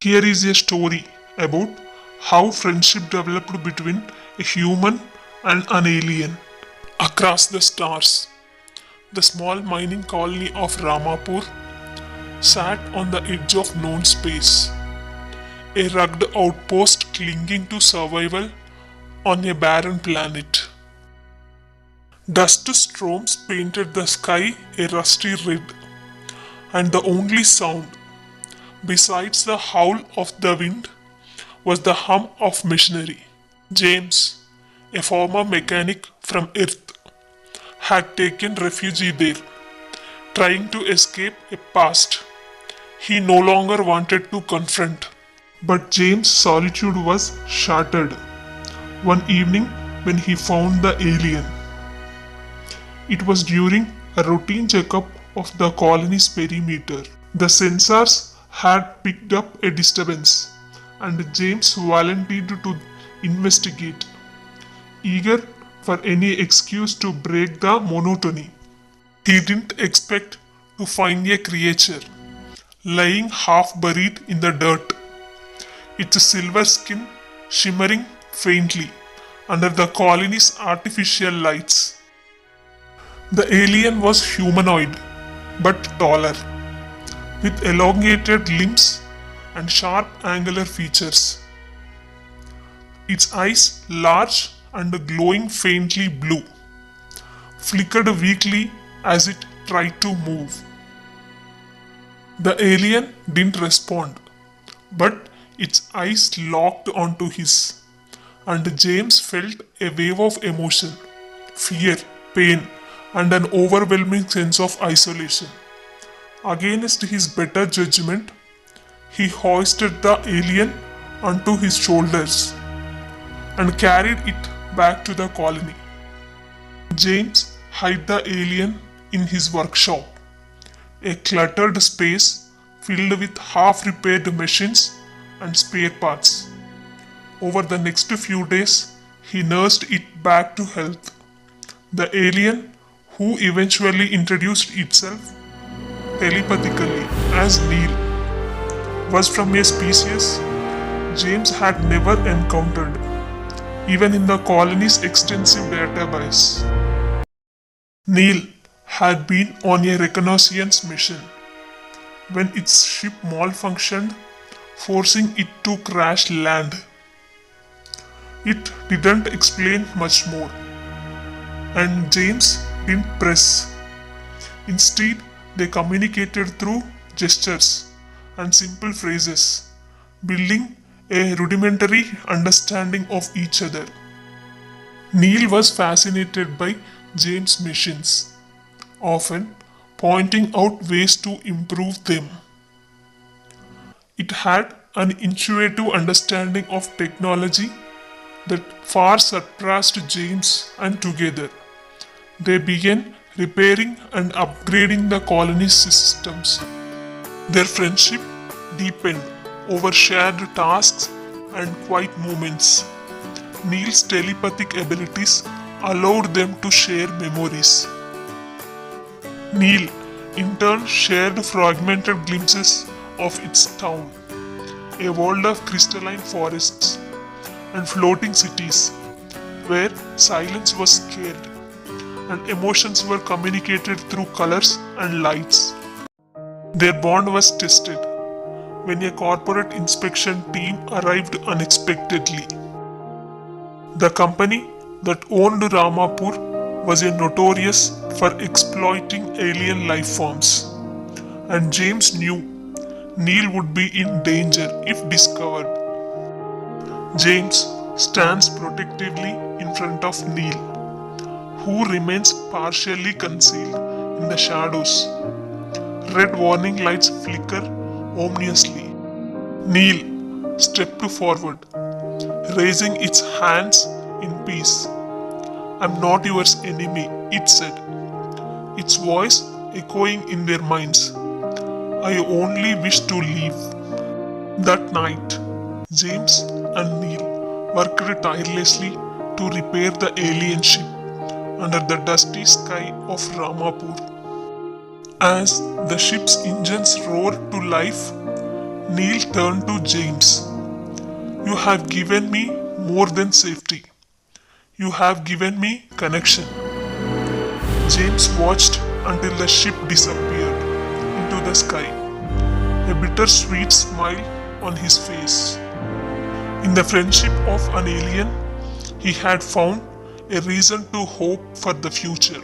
Here is a story about how friendship developed between a human and an alien. Across the stars, the small mining colony of Ramapur sat on the edge of known space, a rugged outpost clinging to survival on a barren planet. Dust storms painted the sky a rusty red, and the only sound, besides the howl of the wind, was the hum of machinery. James, a former mechanic from Earth, had taken refuge there, trying to escape a past he no longer wanted to confront. But James' solitude was shattered one evening when he found the alien. It was during a routine checkup of the colony's perimeter. The sensors had picked up a disturbance, and James volunteered to investigate, eager for any excuse to break the monotony. He didn't expect to find a creature lying half buried in the dirt, its silver skin shimmering faintly under the colony's artificial lights. The alien was humanoid, but taller, with elongated limbs and sharp angular features. Its eyes, large and glowing faintly blue, flickered weakly as it tried to move. The alien didn't respond, but its eyes locked onto his, and James felt a wave of emotion, fear, pain, and an overwhelming sense of isolation. Against his better judgment, he hoisted the alien onto his shoulders and carried it back to the colony. James hid the alien in his workshop, a cluttered space filled with half-repaired machines and spare parts. Over the next few days, he nursed it back to health. The alien, who eventually introduced itself telepathically as Neil, was from a species James had never encountered, even in the colony's extensive database. Neil had been on a reconnaissance mission when its ship malfunctioned, forcing it to crash land. It didn't explain much more, and James didn't press. Instead, they communicated through gestures and simple phrases, building a rudimentary understanding of each other. Neil was fascinated by James' machines, often pointing out ways to improve them. It had an intuitive understanding of technology that far surpassed James, and together they began repairing and upgrading the colony's systems. Their friendship deepened over shared tasks and quiet moments. Neil's telepathic abilities allowed them to share memories. Neil, in turn, shared fragmented glimpses of its town, a world of crystalline forests and floating cities where silence was scared and emotions were communicated through colors and lights. Their bond was tested when a corporate inspection team arrived unexpectedly. The company that owned Ramapur was notorious for exploiting alien life forms, and James knew Neil would be in danger if discovered. James stands protectively in front of Neil, who remains partially concealed in the shadows. Red warning lights flicker ominously. Neil stepped forward, raising its hands in peace. "I'm not your enemy," it said, its voice echoing in their minds. "I only wish to leave." That night, James and Neil worked tirelessly to repair the alien ship under the dusty sky of Ramapur. As the ship's engines roared to life, Neil turned to James. You have given me more than safety. You have given me connection. James watched until the ship disappeared into the sky, a bittersweet smile on his face. In the friendship of an alien, he had found a reason to hope for the future.